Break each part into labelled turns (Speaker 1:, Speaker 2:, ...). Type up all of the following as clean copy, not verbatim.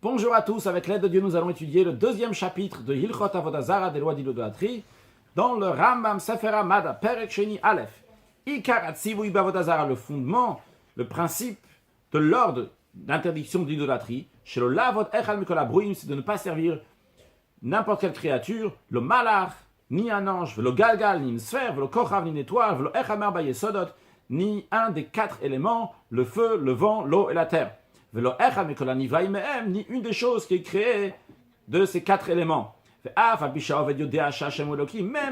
Speaker 1: Bonjour à tous, avec l'aide de Dieu, nous allons étudier le deuxième chapitre de Hilchot Avodah Zara, des lois d'idolâtrie, dans le Rambam Sefer Hamada, Perek Sheni Aleph. Ikar Atzivui B'Avodah Zara, le fondement, le principe de l'ordre d'interdiction de l'idolâtrie, chez le Lavot Echal Mikol Abruim, c'est de ne pas servir n'importe quelle créature, le Malach, ni un ange, le Galgal, ni une sphère, le Kochav, ni une étoile, le Echamar Bayesodot, ni un des quatre éléments, le feu, le vent, l'eau et la terre. Ni une des choses qui est créée de ces quatre éléments. Même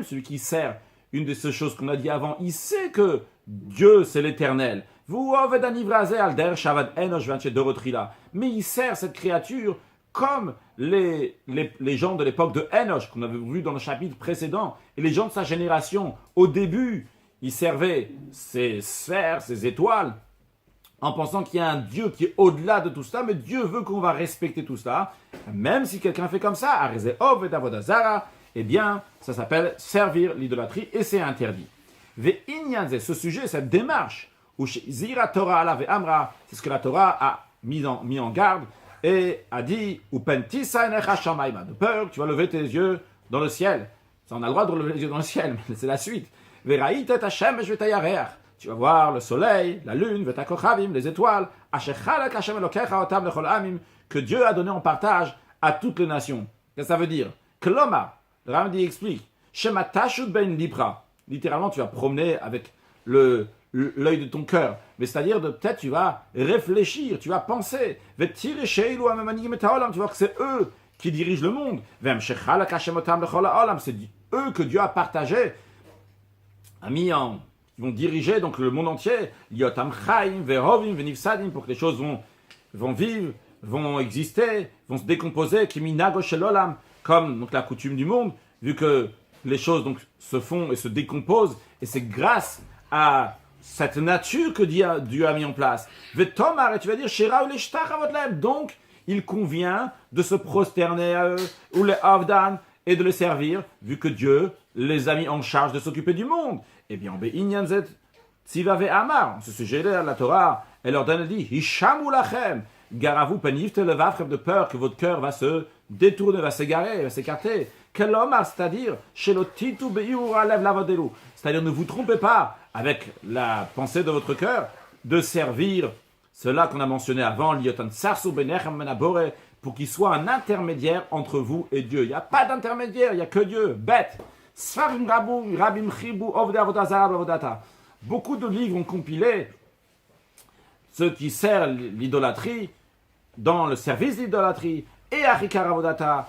Speaker 1: celui qui sert une de ces choses qu'on a dit avant, il sait que Dieu c'est l'éternel. Mais il sert cette créature comme les gens de l'époque de Enoch, qu'on avait vu dans le chapitre précédent, et les gens de sa génération. Au début, ils servaient ces sphères, ces étoiles, en pensant qu'il y a un Dieu qui est au-delà de tout cela, mais Dieu veut qu'on va respecter tout cela. Même si quelqu'un fait comme ça, eh bien, ça s'appelle servir l'idolâtrie et c'est interdit. Ce sujet, cette démarche, c'est ce que la Torah a mis en garde et a dit, de peur, tu vas lever tes yeux dans le ciel. Ça, on a le droit de lever les yeux dans le ciel, mais c'est la suite. Tu vas voir le soleil, la lune, les étoiles, que Dieu a donné en partage à toutes les nations. Qu'est-ce que ça veut dire? Kloma, le Rambam explique, littéralement tu vas promener avec l'œil de ton cœur, mais c'est-à-dire peut-être tu vas réfléchir, tu vas penser, tu vois que c'est eux qui dirigent le monde, c'est eux que Dieu a partagé, a mis en... Ils vont diriger donc le monde entier, pour que les choses vont vivre, vont exister, vont se décomposer, comme donc, la coutume du monde, vu que les choses donc, se font et se décomposent, et c'est grâce à cette nature que Dieu a mis en place. Et tu vas dire, donc il convient de se prosterner à eux, ou les avdan, et de les servir, vu que Dieu les a mis en charge de s'occuper du monde. Eh bien, Amar, ce sujet-là, la Torah, elle leur donne, elle dit, Hishamu lachem, gare à vous, penivte levavchem, de peur que votre cœur va se détourner, va s'égarer, va s'écarter. Kelomar, c'est-à-dire, shelotitu beiura lev lavodelu, c'est-à-dire, ne vous trompez pas avec la pensée de votre cœur de servir cela qu'on a mentionné avant, liotan sarsu benechem menabore, pour qu'il soit un intermédiaire entre vous et Dieu. Il n'y a pas d'intermédiaire, il n'y a que Dieu. Bête. Beaucoup de livres ont compilé ceux qui servent l'idolâtrie dans le service de l'idolâtrie et Achikar Avodata.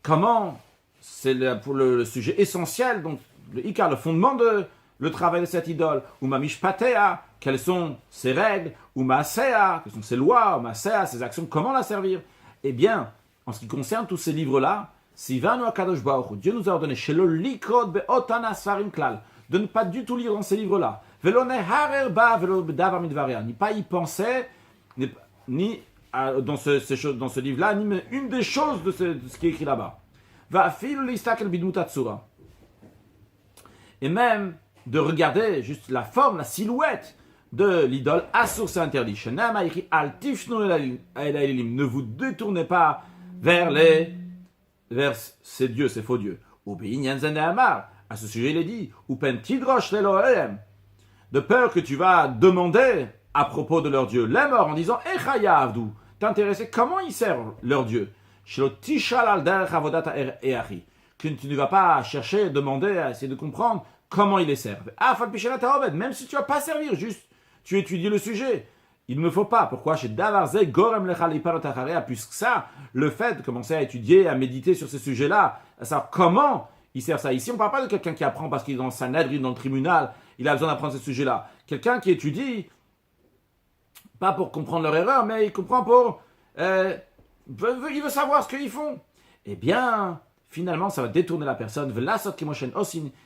Speaker 1: Comment, c'est pour le sujet essentiel, donc le Ikar, le fondement de le travail de cette idole, ou Mamishpatea, quelles sont ses règles, ou Maasea, quelles sont ses lois, ou Maasea, ses actions, comment la servir. Eh bien, en ce qui concerne tous ces livres-là, Sivanu Akadosh Baruch Hu, Dieu nous a ordonné chez le Likrot Be'otana Sfarim Klal, de ne pas du tout lire dans ces livres-là. Velone Harer Ba Velo Davar Midvaria, ni pas y penser, ni dans ce livre-là, ni une des choses de ce qui est écrit là-bas. Va fil listakel bidmutatsura. Et même de regarder juste la forme, la silhouette de l'idole, Assur c'est interdit. Shenam a écrit Al Tifnu El Elim, ne vous détournez pas vers ces dieux, ces faux dieux. À ce sujet, il est dit, de peur que tu vas demander à propos de leur dieu, les morts, en disant, t'intéresser comment ils servent leur dieu. Que tu ne vas pas chercher, demander, à essayer de comprendre comment ils les servent. Même si tu ne vas pas servir, juste, tu étudies le sujet. Il ne faut pas. Pourquoi? Puisque ça, le fait de commencer à étudier, à méditer sur ces sujets-là, à savoir comment il sert ça. Ici, on ne parle pas de quelqu'un qui apprend parce qu'il est dans sa nadrine, dans le tribunal, il a besoin d'apprendre ce sujet-là. Quelqu'un qui étudie, pas pour comprendre leur erreur, mais il comprend il veut savoir ce qu'ils font. Eh bien, finalement, ça va détourner la personne,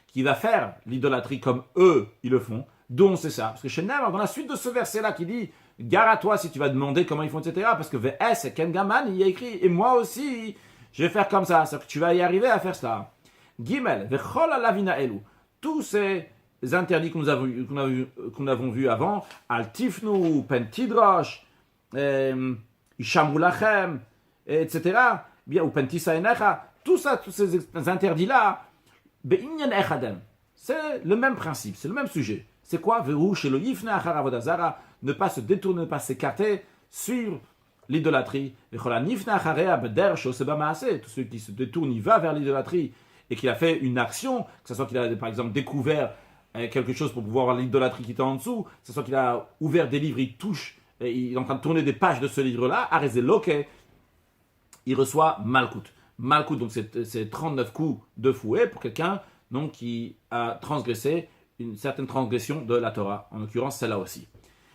Speaker 1: qui va faire l'idolâtrie comme eux, ils le font. Dont c'est ça. Parce que chez Neymar, dans la suite de ce verset-là qui dit gare à toi si tu vas demander comment ils font, etc. Parce que VS et Ken Gaman, il y a écrit et moi aussi, je vais faire comme ça. C'est-à-dire que tu vas y arriver à faire ça. Gimel, Vechol Alavina Elu. Tous ces interdits qu'on avons vus avant, Al Tifnu, Pentidrosh, Ishamru Lachem, etc. Bien, ou pentisa enecha, tout ça, tous ces interdits-là, be'inyan echadem. C'est le même principe, c'est le même sujet. C'est quoi? Vehu shelo yifne achar avodah zara, ne pas se détourner, ne pas s'écarter, suivre l'idolâtrie. Tous ceux qui se détournent, il va vers l'idolâtrie et qu'il a fait une action, que ce soit qu'il a par exemple découvert quelque chose pour pouvoir voir l'idolâtrie qui était en dessous, que ce soit qu'il a ouvert des livres, il touche, et il est en train de tourner des pages de ce livre-là, il reçoit Malkout. Malkout, donc c'est 39 coups de fouet pour quelqu'un donc, qui a transgressé une certaine transgression de la Torah, en l'occurrence celle-là aussi.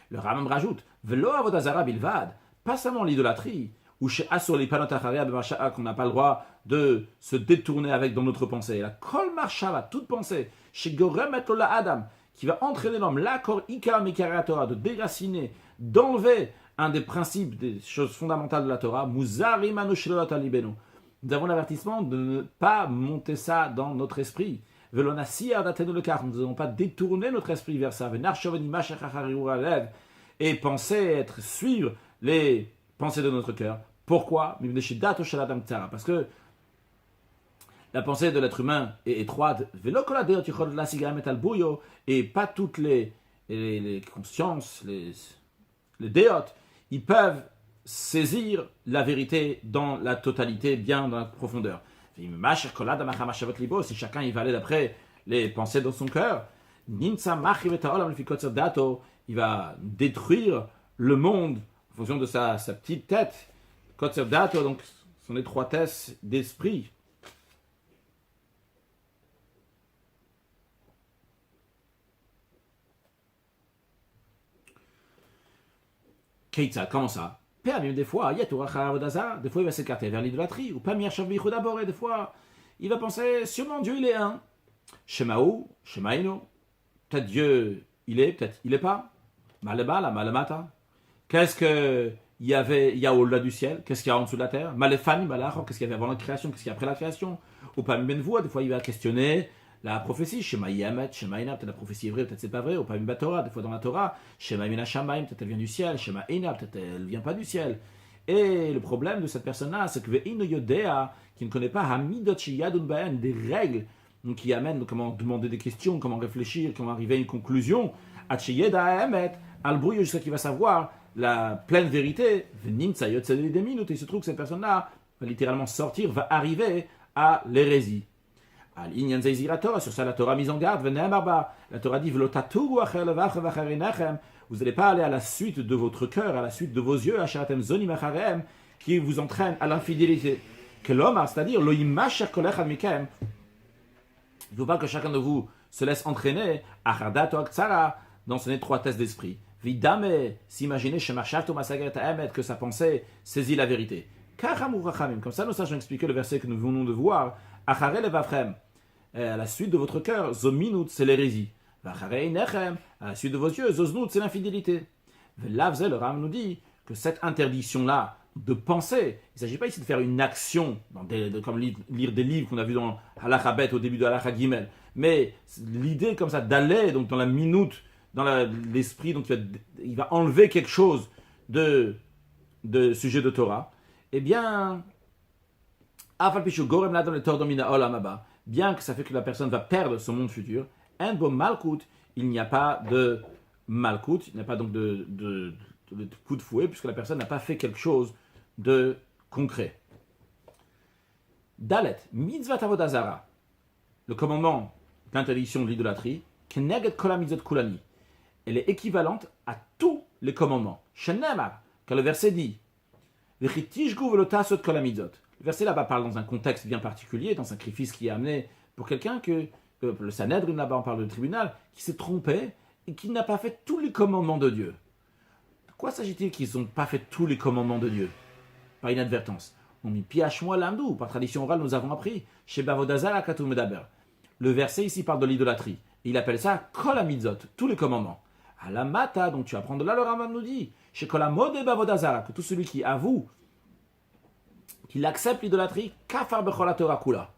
Speaker 1: Le Rambam rajoute, Velo avodah zara bilvad, pas seulement l'idolâtrie, ou chez Asur li panot acharia b'masha'a, qu'on n'a pas le droit de se détourner avec dans notre pensée. La kol marshava, toute pensée, chez goremet la adam, qui va entraîner l'homme, l'accord ikar mikara Torah, de déraciner, d'enlever un des principes, des choses fondamentales de la Torah, muzari manu shelo talibenu. Nous avons l'avertissement de ne pas monter ça dans notre esprit. Velonasi ardatenu le car, nous ne devons pas détourner notre esprit vers ça. Venarchoveni mashachachariu alev, et penser, suivre les pensées de notre cœur. Pourquoi? Parce que la pensée de l'être humain est étroite. Et pas toutes les consciences, les déotes, ils peuvent saisir la vérité dans la totalité, bien dans la profondeur. Si chacun il va aller d'après les pensées dans son cœur, il va détruire le monde en fonction de sa petite tête, Kotzer Dato, donc son étroitesse d'esprit. Keitza, comment ça? Des fois, il va s'écarter vers l'idolâtrie, ou pas d'abord, et des fois, il va penser, sûrement Dieu il est un. Shemaou, Shemaino, peut-être Dieu il est, peut-être il n'est pas. Malebala, Malemata. Qu'est-ce qu'il y a au-delà du ciel? Qu'est-ce qu'il y a en dessous de la terre? Malefani, Malach, qu'est-ce qu'il y avait avant la création? Qu'est-ce qu'il y a après la création? Ou pas Benvoua, des fois il va questionner la prophétie. Shema Yamet, Shema Ina, peut-être la prophétie est vraie, peut-être c'est pas vrai. Ou pas Torah, des fois dans la Torah. Shema Ina Shamaim, peut-être elle vient du ciel. Shema Ina, peut-être elle vient pas du ciel. Et le problème de cette personne-là, c'est que Ve'ino Yodea, qui ne connaît pas Hamidot Shiyadun Baen, des règles qui amènent comment demander des questions, comment réfléchir, comment arriver à une conclusion. Atchiyeda Emet, Albrouille, jusqu'à qu'il va savoir la pleine vérité, il se trouve que cette personne-là va littéralement sortir, va arriver à l'hérésie. Sur ça, la Torah mise en garde, la Torah dit, vous n'allez pas aller à la suite de votre cœur, à la suite de vos yeux, qui vous entraîne à l'infidélité. C'est-à-dire, il ne faut pas que chacun de vous se laisse entraîner dans son étroitesse d'esprit. Vidame, s'imaginer que sa pensée saisit la vérité. Comme ça, nous sachons expliquer le verset que nous venons de voir. À la suite de votre cœur, zominut, c'est l'hérésie. À la suite de vos yeux, zoznut, c'est l'infidélité. Le Ram nous dit que cette interdiction-là de penser, il ne s'agit pas ici de faire une action, comme lire des livres qu'on a vu dans Halakha Bet au début de Halakha Gimel, mais l'idée comme ça d'aller donc dans la minute, dans l'esprit, donc il va enlever quelque chose de sujet de Torah, eh bien, bien que ça fait que la personne va perdre son monde futur, il n'y a pas de malkout, il n'y a pas donc de coup de fouet, puisque la personne n'a pas fait quelque chose de concret. Dalet, mitzvah avodah zara, le commandement d'interdiction de l'idolâtrie, keneged kol hamitzvot kulani, elle est équivalente à tous les commandements. Shenemar, car le verset dit, v'chitishgu v'lotasot kol hamitzvot. Le verset là-bas parle dans un contexte bien particulier, d'un sacrifice qui est amené pour quelqu'un que le Sanhedrin là-bas, on parle du tribunal, qui s'est trompé et qui n'a pas fait tous les commandements de Dieu. De quoi s'agit-il qu'ils n'ont pas fait tous les commandements de Dieu? Par inadvertance. On mis piachmoa l'amdou, par tradition orale, nous avons appris. Chez Bavodazara Katou Medaber. Le verset ici parle de l'idolâtrie. Il appelle ça Kol Hamitzot, tous les commandements. À la mata, donc tu apprends de là, le Rambam nous dit, chez Kol Hamod et Bavodazara, que tout celui qui avoue, qu'il accepte l'idolâtrie, Kafar Bechol la Torah Kula.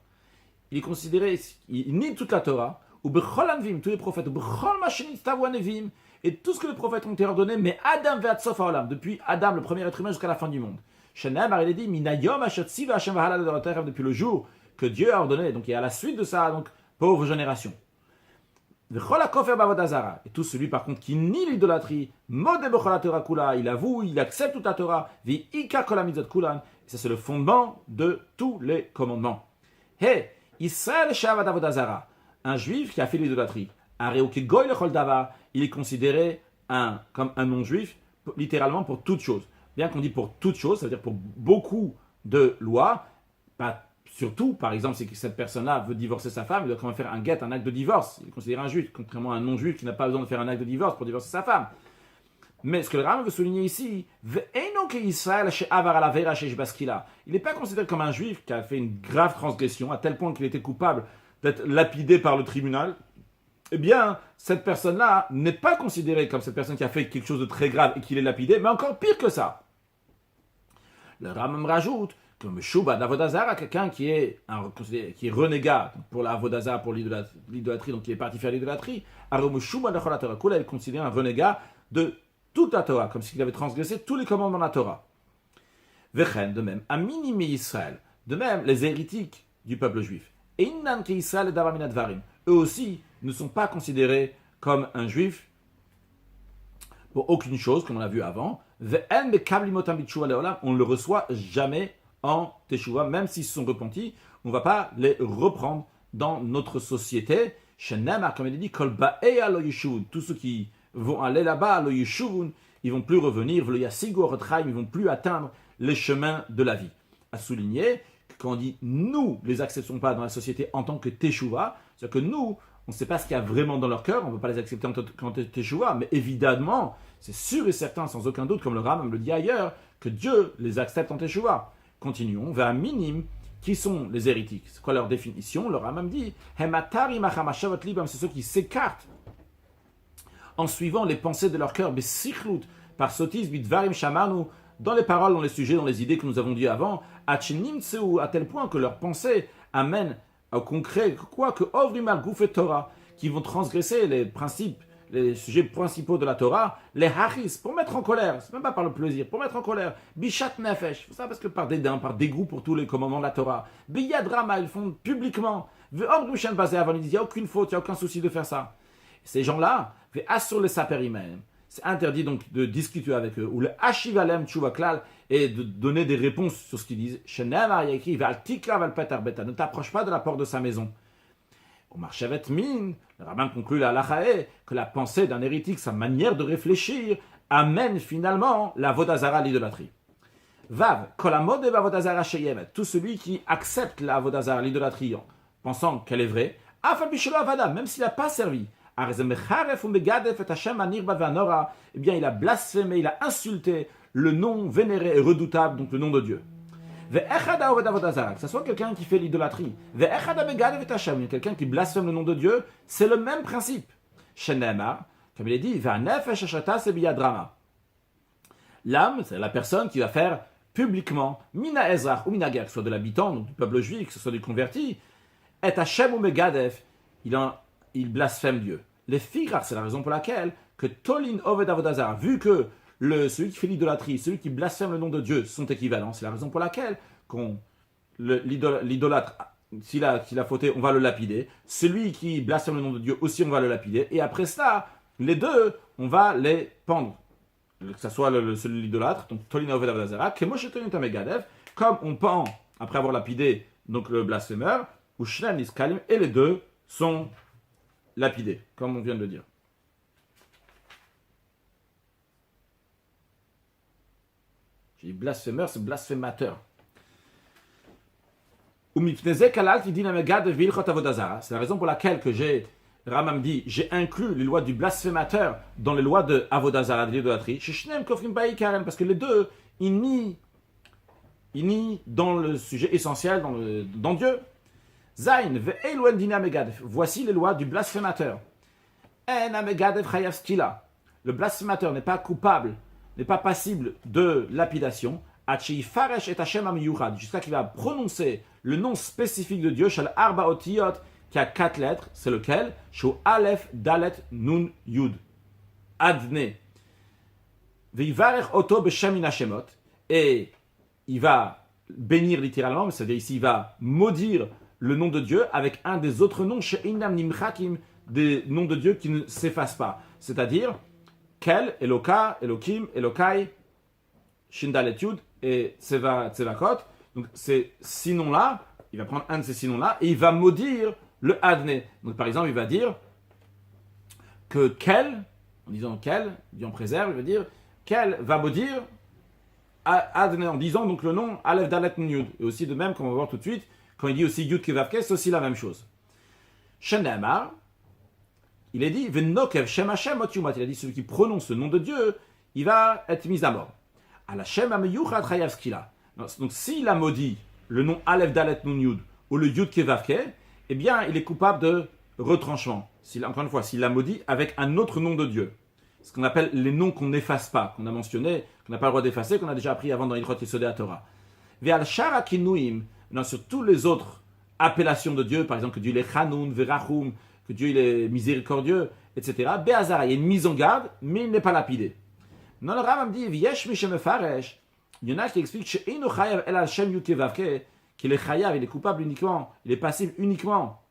Speaker 1: Il est considéré, il nie toute la Torah, ou Bechol Anvim, tous les prophètes, ou Bechol Machinit Tavu Anevim, et tout ce que les prophètes ont été ordonnés, mais Adam Ve'atsof Haolam, depuis Adam, le premier être humain, jusqu'à la fin du monde. Shenemar, il est dit, Minayom Hashatsi Hashem Vahala depuis le jour que Dieu a ordonné, donc et à la suite de ça, donc, pauvre génération. Et tout celui par contre qui nie l'idolâtrie, il avoue, il accepte toute la Torah, et ça c'est le fondement de tous les commandements. Hey, Israël Shavad Avodazara, un juif qui a fait l'idolâtrie, il est considéré comme un non-juif, littéralement pour toute chose. Bien qu'on dit pour toute chose, ça veut dire pour beaucoup de lois, pas surtout, par exemple, si cette personne-là veut divorcer sa femme, il doit quand même faire un get, un acte de divorce. Il est considéré un juif, contrairement à un non-juif qui n'a pas besoin de faire un acte de divorce pour divorcer sa femme. Mais ce que le Rambam veut souligner ici, il n'est pas considéré comme un juif qui a fait une grave transgression, à tel point qu'il était coupable d'être lapidé par le tribunal. Eh bien, cette personne-là n'est pas considérée comme cette personne qui a fait quelque chose de très grave et qu'il est lapidé, mais encore pire que ça. Le Rambam rajoute que Meshuba d'Avodazara, quelqu'un qui est renégat pour l'Avodazara, pour l'idolâtrie, donc qui est parti faire l'idolâtrie, il est considéré un renégat de toute la Torah, comme s'il avait transgressé tous les commandements de la Torah. Vechen, de même, à minimi Israël, de même, les hérétiques du peuple juif, Innan ki Israël et Davaminat Varim, eux aussi ne sont pas considérés comme un juif pour aucune chose, comme on l'a vu avant. On ne le reçoit jamais en Teshuvah, même s'ils se sont repentis, on ne va pas les reprendre dans notre société. Comme il est dit, tous ceux qui vont aller là-bas, ils ne vont plus revenir, ils ne vont plus atteindre les chemins de la vie. À souligner que quand on dit nous les acceptons pas dans la société en tant que Teshuvah, c'est-à-dire que nous, on ne sait pas ce qu'il y a vraiment dans leur cœur, on ne peut pas les accepter en tant que Teshuvah, mais évidemment, c'est sûr et certain, sans aucun doute, comme le Rambam le dit ailleurs, que Dieu les accepte en Teshuvah. Continuons, vers un minime, qui sont les hérétiques. C'est quoi leur définition? Le Rambam dit, c'est ceux qui s'écartent en suivant les pensées de leur cœur, par sotis, dans les paroles, dans les sujets, dans les idées que nous avons dit avant, à tel point que leurs pensées amènent au concret, quoi que Ovrimal Goufet Torah, qui vont transgresser les principes, les sujets principaux de la Torah, les hachis, pour mettre en colère, c'est même pas par le plaisir, pour mettre en colère, bishat nefesh, ça parce que par dédain, par dégoût pour tous les commandements de la Torah, biyad rama, ils font publiquement, ve'omrushan basé avant, ils disent, il n'y a aucune faute, il n'y a aucun souci de faire ça. Et ces gens-là, ve'asur les saperimem, c'est interdit donc de discuter avec eux, ou le hashivalem tshuvaklal, et de donner des réponses sur ce qu'ils disent. Ne t'approche pas de la porte de sa maison. Au Marchevet Min, le rabbin conclut la halacha que la pensée d'un hérétique, sa manière de réfléchir, amène finalement la vodazara, l'idolâtrie. Vav, kolamode vodazara sheyemet, tout celui qui accepte la vodazara, l'idolâtrie, en pensant qu'elle est vraie, même s'il n'a pas servi, eh bien il a blasphémé, il a insulté le nom vénéré et redoutable, donc le nom de Dieu. Que ce soit quelqu'un qui fait l'idolâtrie, quelqu'un qui blasphème le nom de Dieu, c'est le même principe. Comme il est dit, l'âme, c'est la personne qui va faire publiquement, mina ezrach ou mina ger, que ce soit de l'habitant, donc du peuple juif, que ce soit du converti, et Hashem ou megadef, il blasphème Dieu. Les figrach, c'est la raison pour laquelle que Tolin Oved Avodazara, vu que celui qui fait l'idolâtrie, celui qui blasphème le nom de Dieu sont équivalents, c'est la raison pour laquelle l'idolâtre, s'il a fauté, on va le lapider. Celui qui blasphème le nom de Dieu aussi, on va le lapider. Et après cela, les deux, on va les pendre. Que ce soit celui de l'idolâtre, donc Tolin Oved Avodazara, comme on pend après avoir lapidé donc le blasphémeur, ou Shnen Iskalim, et les deux sont lapidés, comme on vient de le dire. J'ai dit blasphémeur, c'est blasphémateur. C'est la raison pour laquelle que Ramam dit, j'ai inclus les lois du blasphémateur dans les lois de Avodazara, de l'idolâtrie, parce que les deux, ils nient dans le sujet essentiel, dans Dieu. Voici les lois du blasphémateur. Le blasphémateur n'est pas coupable, n'est pas passible de lapidation, jusqu'à qu'il va prononcer le nom spécifique de Dieu, Shal Arba Otiyot, qui a 4 lettres, c'est lequel? Shu Aleph Dalet Nun Yud. Adne. Veivarech Oto Beshem Inashemot. Et il va bénir littéralement, c'est-à-dire ici, il va maudire le nom de Dieu avec un des autres noms, she'inam nimchakim, des noms de Dieu qui ne s'effacent pas. C'est-à-dire, Kel, Eloka, Elokim, Elokai, Shindalet Yud et Tsevakot. Donc, ces 6 noms-là, il va prendre un de ces 6 noms-là et il va maudire le Adné. Donc, par exemple, il va dire que Kel, en disant Kel, Dieu en préserve, il va dire Kel va maudire Adné en disant donc le nom Aleph Dalet Nun Yud. Et aussi de même, comme on va voir tout de suite, quand il dit aussi Yud Kevavke, c'est aussi la même chose. Shenamar, il est dit Venokev Shem Hashem Ot Yumat. Il a dit celui qui prononce le nom de Dieu, il va être mis à mort. À la Shem Ameyuchat Chayav Skila. Donc s'il a maudit le nom Aleph Dalet Nun Yud ou le Yud Kevavke, eh bien il est coupable de retranchement. Encore une fois, s'il a maudit avec un autre nom de Dieu. Ce qu'on appelle les noms qu'on n'efface pas, qu'on a mentionné, qu'on n'a pas le droit d'effacer, qu'on a déjà appris avant dans Ilchot Yesodei HaTorah. Ve'al shara kinuim, sur toutes les autres appellations de Dieu, par exemple que Dieu il est Chanoun, Verachum, que Dieu il est miséricordieux, etc. Be'azara, il y a une mise en garde, mais il n'est pas lapidé. Non, le Rambam dit, V'yesh mi shemefaresh, il y en a qui expliquent she'einu chayav el Hashem Yud Kevavke, qu'il est chayav, il est coupable uniquement, il est passible uniquement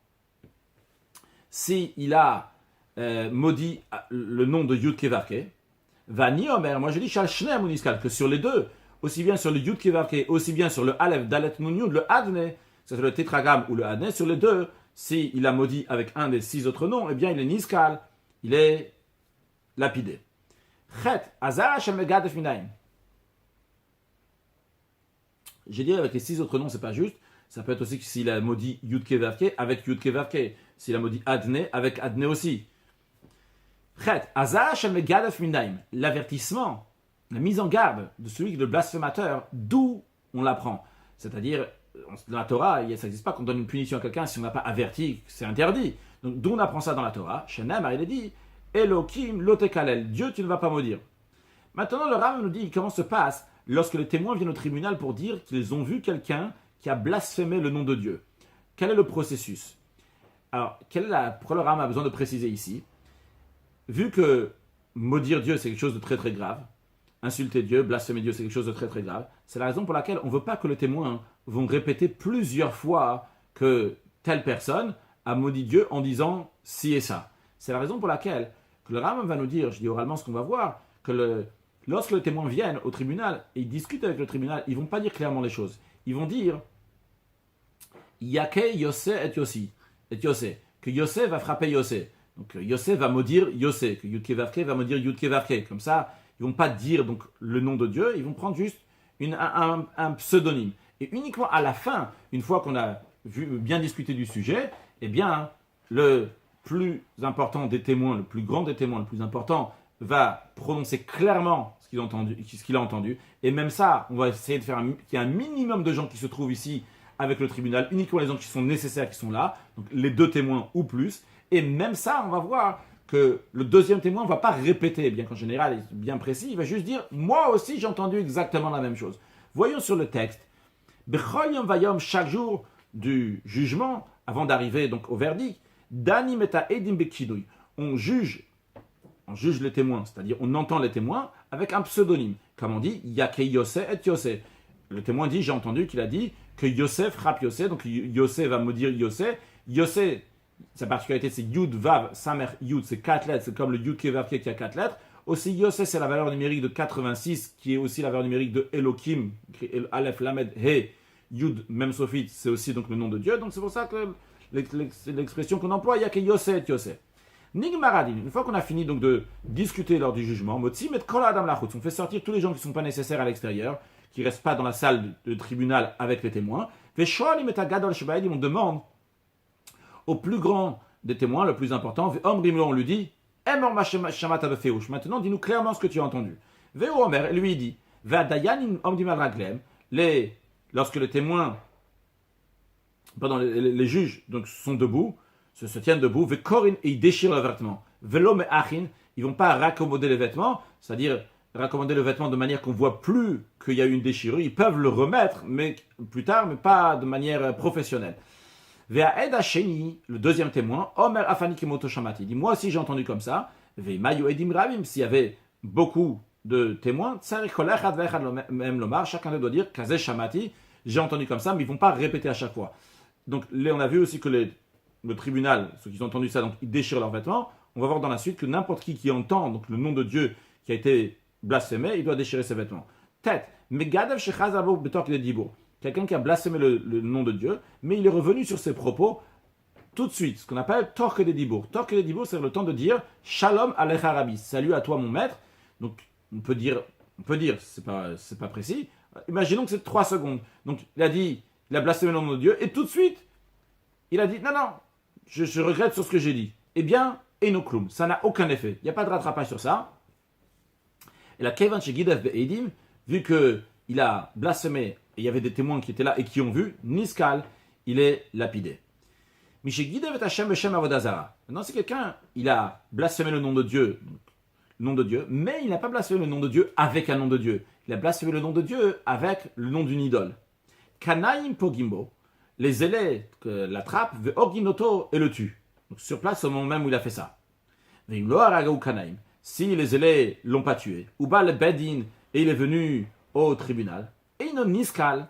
Speaker 1: si il a maudit le nom de Yud Kevavke. Vani Omer, moi je dis Shal Shnei Amuniskal, que sur les deux, aussi bien sur le Yud Kevavke, aussi bien sur le Aleph Dalet Nun Yud, le Adné, c'est le tétragramme ou le Adné, sur les deux, s'il a maudit avec un des 6 autres noms, eh bien il est Niskal, il est lapidé. Chet, Azar Hashem Megadef Minaim. J'ai dit avec les 6 autres noms, c'est pas juste. Ça peut être aussi que s'il a maudit Yud Kevavke avec Yud Kevavke. S'il a maudit Adné avec Adné aussi. Chet, Azar Hashem Megadef Minaim. L'avertissement, la mise en garde de celui qui est le blasphémateur, d'où on l'apprend. C'est-à-dire, dans la Torah, ça n'existe pas qu'on donne une punition à quelqu'un si on n'a pas averti, c'est interdit. Donc d'où on apprend ça dans la Torah. Shenem, il est dit, Elohim lotekalel, Dieu tu ne vas pas maudire. Maintenant le Rav nous dit comment se passe lorsque les témoins viennent au tribunal pour dire qu'ils ont vu quelqu'un qui a blasphémé le nom de Dieu. Quel est le processus? Alors, pourquoi le Rav a besoin de préciser ici? Vu que maudire Dieu c'est quelque chose de très très grave, insulter Dieu, blasphémer Dieu c'est quelque chose de très très grave, c'est la raison pour laquelle on ne veut pas que les témoins vont répéter plusieurs fois que telle personne a maudit Dieu en disant ci et ça. C'est la raison pour laquelle que le Rambam va nous dire, je dis oralement ce qu'on va voir, que lorsque les témoins viennent au tribunal et ils discutent avec le tribunal, ils ne vont pas dire clairement les choses. Ils vont dire Yake Yose et Yossi. Et Yose, que Yose va frapper Yose. Donc Yose va maudire Yose, que Yud Kevavke va maudire Yud Kevavke. Comme ça, ils ne vont pas dire donc, le nom de Dieu, ils vont prendre juste un pseudonyme. Et uniquement à la fin, une fois qu'on a bien discuté du sujet, eh bien, le plus important des témoins, le plus grand des témoins, le plus important, va prononcer clairement ce qu'il a entendu. Et même ça, on va essayer de faire qu'il y ait un minimum de gens qui se trouvent ici avec le tribunal, uniquement les gens qui sont nécessaires, qui sont là, donc les 2 témoins ou plus. Et même ça, on va voir que le deuxième témoin ne va pas répéter, bien qu'en général, il est bien précis, il va juste dire « Moi aussi, j'ai entendu exactement la même chose ». Voyons sur le texte. Bechol yom vayom, chaque jour du jugement, avant d'arriver donc au verdict, Dani meta edim bekidouy. On juge les témoins, c'est-à-dire on entend les témoins avec un pseudonyme. Comme on dit, Yake Yose et Yose. Le témoin dit, j'ai entendu qu'il a dit que Yosef frappe Yose, donc Yose va maudire Yose. Yose, sa particularité c'est Yud Vav, Samer Yud, c'est 4 lettres, c'est comme le Yud Kevavke qui a 4 lettres. Aussi Yose, c'est la valeur numérique de 86, qui est aussi la valeur numérique de Elohim, Aleph, Lamed, He, Yud, même Sophite, c'est aussi donc le nom de Dieu. Donc c'est pour ça que l'expression qu'on emploie, il y a que Yose et Yose. Nigmaradin, une fois qu'on a fini donc de discuter lors du jugement, Motzi met Kol Adam Lachutz, on fait sortir tous les gens qui ne sont pas nécessaires à l'extérieur, qui ne restent pas dans la salle de tribunal avec les témoins. Veshoalim et Agadol Shebaïdim, on demande au plus grand des témoins, le plus important, on lui dit maintenant dis-nous clairement ce que tu as entendu. Omer, lui il dit lorsque les témoins, les juges donc, sont debout, se tiennent debout, et ils déchirent leurs vêtements. Ils ne vont pas raccommoder les vêtements, c'est-à-dire raccommoder le vêtement de manière qu'on ne voit plus qu'il y a eu une déchirure. Ils peuvent le remettre mais plus tard, mais pas de manière professionnelle. Le deuxième témoin, il dit moi aussi j'ai entendu comme ça. S'il y avait beaucoup de témoins, chacun doit dire Kazé Shamati, j'ai entendu comme ça, mais ils ne vont pas répéter à chaque fois. Donc là, on a vu aussi que le tribunal, ceux qui ont entendu ça, donc ils déchirent leurs vêtements. On va voir dans la suite que n'importe qui entend donc, le nom de Dieu qui a été blasphémé, il doit déchirer ses vêtements. Tête, Megadav Shechazabo Betok de Dibour. Quelqu'un qui a blasphémé le nom de Dieu, mais il est revenu sur ses propos tout de suite, ce qu'on appelle Torque de Dibour. Torque de Dibour, c'est le temps de dire Shalom Alecha Rabbi, salut à toi mon maître. Donc on peut dire, c'est pas précis. Imaginons que c'est 3 secondes. Donc il a blasphémé le nom de Dieu, et tout de suite, il a dit non, je regrette sur ce que j'ai dit. Eh bien, Enoklum, ça n'a aucun effet. Il n'y a pas de rattrapage sur ça. Et la Kevan chez Gidev Be'edim, vu qu'il a blasphémé, et il y avait des témoins qui étaient là et qui ont vu, Niskal, il est lapidé. Miché Gidev et Hashem Beshem Avodazara. Maintenant, c'est quelqu'un, il a blasphémé le nom de Dieu, mais il n'a pas blasphémé le nom de Dieu avec un nom de Dieu. Il a blasphémé le nom de Dieu avec le nom d'une idole. Kanaim Pogimbo, les zélés l'attrapent, Ve'oginoto et le tuent. Donc sur place, au moment même où il a fait ça. Ve'imlo Aragou Kanaim. Si les zélés l'ont pas tué, ou le Bedin, et il est venu au tribunal, et il niskal,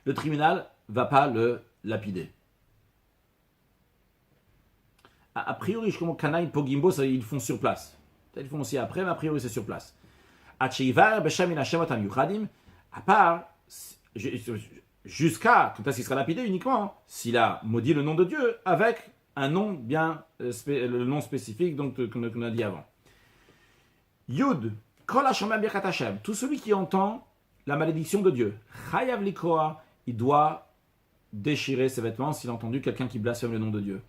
Speaker 1: le tribunal va pas le lapider. A priori, je comprends Kanaïm, Pogimbo, ça, ils le font sur place. Peut-être ils le font aussi après, mais a priori, c'est sur place. À part, jusqu'à quand est-ce qu'il sera lapidé uniquement s'il a maudit le nom de Dieu avec un nom bien, le nom spécifique donc qu'on a dit avant. Yud, Kol Hashem Birkat Hashem, tout celui qui entend la malédiction de Dieu, Chayav Likoa, il doit déchirer ses vêtements s'il a entendu quelqu'un qui blasphème le nom de Dieu.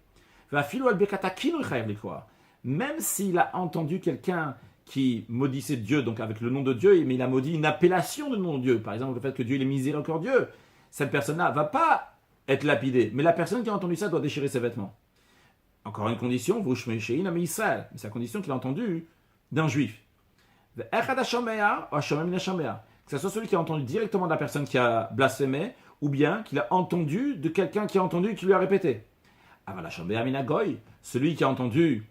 Speaker 1: Même s'il a entendu quelqu'un qui maudissait Dieu, donc avec le nom de Dieu, mais il a maudit une appellation de nom de Dieu, par exemple le fait que Dieu est miséricordieux, cette personne-là ne va pas être lapidée, mais la personne qui a entendu ça doit déchirer ses vêtements. Encore une condition, mais c'est la condition qu'il a entendue d'un juif. Que ce soit celui qui a entendu directement de la personne qui a blasphémé, ou bien qu'il a entendu de quelqu'un qui a entendu et qui lui a répété. Celui qui a entendu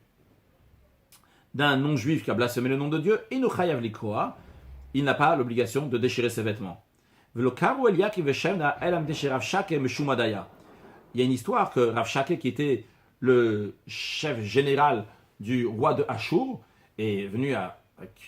Speaker 1: d'un non-juif qui a blasphémé le nom de Dieu, il n'a pas l'obligation de déchirer ses vêtements. Il y a une histoire que Rav Shake, qui était le chef général du roi de Ashur, est venu à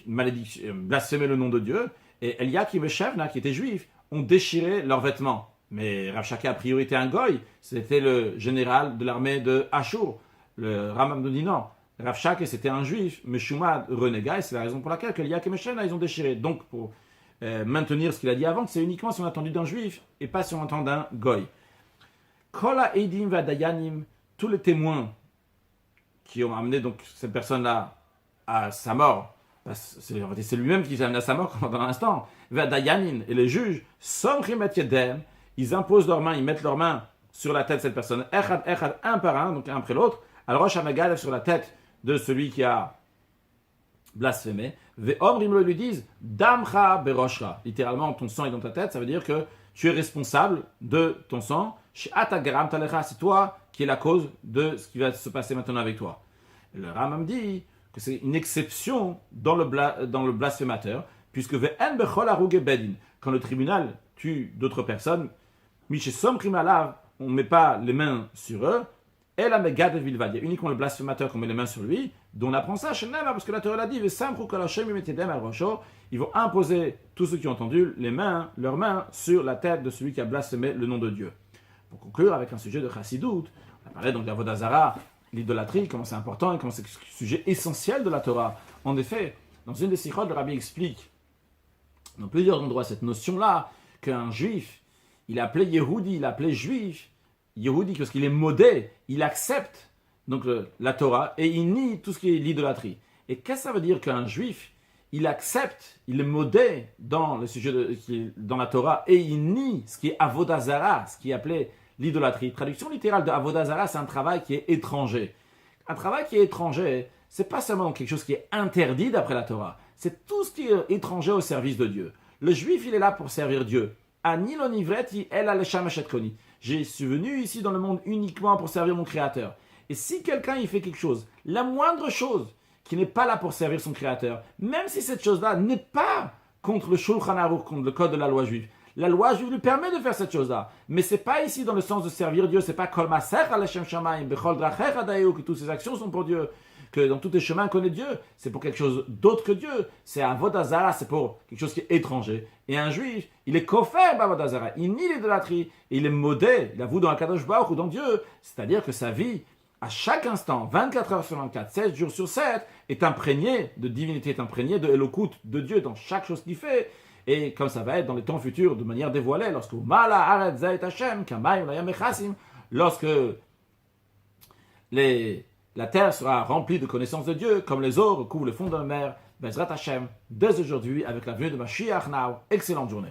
Speaker 1: blasphémer le nom de Dieu, et Eliakim et Shevna, qui étaient juifs, ont déchiré leurs vêtements. Mais Rav Shake a priori était un goy, c'était le général de l'armée de Ashur. Le Rambam nous dit non, Rav Shake c'était un juif, mais Shumad renégat, et c'est la raison pour laquelle Eliakim et Shevna ils ont déchiré. Donc pour maintenir ce qu'il a dit avant, que c'est uniquement si on a entendu d'un juif et pas si on entend d'un goy. Kola Eidim Vadayanim, tous les témoins qui ont amené donc cette personne-là à sa mort, c'est lui-même qui l'a amené à sa mort dans l'instant, Vadayanin et les juges, Somchim et Yedem, ils imposent leurs mains, ils mettent leurs mains sur la tête de cette personne, Echad, un par un, donc un après l'autre, al Rosh HaMegalev sur la tête de celui qui a blasphémé, Ve'omrim lui disent, Damcha beroshra, littéralement ton sang est dans ta tête, ça veut dire que tu es responsable de ton sang, She'atagaram talecha, c'est toi qui es la cause de ce qui va se passer maintenant avec toi. Et le Rambam dit que c'est une exception dans le blasphémateur, puisque Ve'en bechol haruge bedin, quand le tribunal tue d'autres personnes, on ne met pas les mains sur eux, et la megad vilvad, il y a uniquement le blasphémateur qu'on met les mains sur lui, dont on apprend ça chez Nema, parce que la Torah l'a dit, ils vont imposer tous ceux qui ont entendu leurs mains sur la tête de celui qui a blasphémé le nom de Dieu. Pour conclure avec un sujet de Chassidut, on a parlé donc d'Avodah Zara, l'idolâtrie, comment c'est important et comment c'est un sujet essentiel de la Torah. En effet, dans une des sikhot, le Rabbi explique dans plusieurs endroits cette notion-là, qu'un juif, il est appelé Yehudi, il est appelé juif, Yehudi parce qu'il est modé, il accepte donc la Torah et il nie tout ce qui est l'idolâtrie. Et qu'est-ce que ça veut dire qu'un juif, il accepte, il est modé dans le sujet dans la Torah et il nie ce qui est Avodah Zara, ce qui est appelé l'idolâtrie. Traduction littérale de Avodah Zara, c'est un travail qui est étranger. Un travail qui est étranger, c'est pas seulement quelque chose qui est interdit d'après la Torah, c'est tout ce qui est étranger au service de Dieu. Le juif, il est là pour servir Dieu. Ani l'onivreti el alesham koni. Je suis venu ici dans le monde uniquement pour servir mon Créateur. Et si quelqu'un il fait quelque chose, la moindre chose qui n'est pas là pour servir son créateur, même si cette chose-là n'est pas contre le Shulchan Aruch, contre le code de la loi juive. La loi juive lui permet de faire cette chose-là. Mais c'est pas ici dans le sens de servir Dieu, c'est pas Kol Masecha Lechem Shamayim, Bechol Drachecha Dayu, que toutes ces actions sont pour Dieu, que dans tous tes chemins connaît Dieu. C'est pour quelque chose d'autre que Dieu. C'est Avodah Zarah, c'est pour quelque chose qui est étranger. Et un juif, il est kofer b'Avodah Zarah, il nie l'idolâtrie, et il est modé, il avoue dans Akadosh Baruch ou dans Dieu. C'est-à-dire que sa vie, à chaque instant, 24 heures sur 24, 7 jours sur 7, est imprégnée de divinité, est imprégnée de Elokut, de Dieu dans chaque chose qu'il fait. Et comme ça va être dans les temps futurs, de manière dévoilée, lorsque lorsque la terre sera remplie de connaissances de Dieu, comme les eaux recouvrent le fond de la mer, Bezrat Hashem, dès aujourd'hui, avec la venue de Mashiach Now, excellente journée.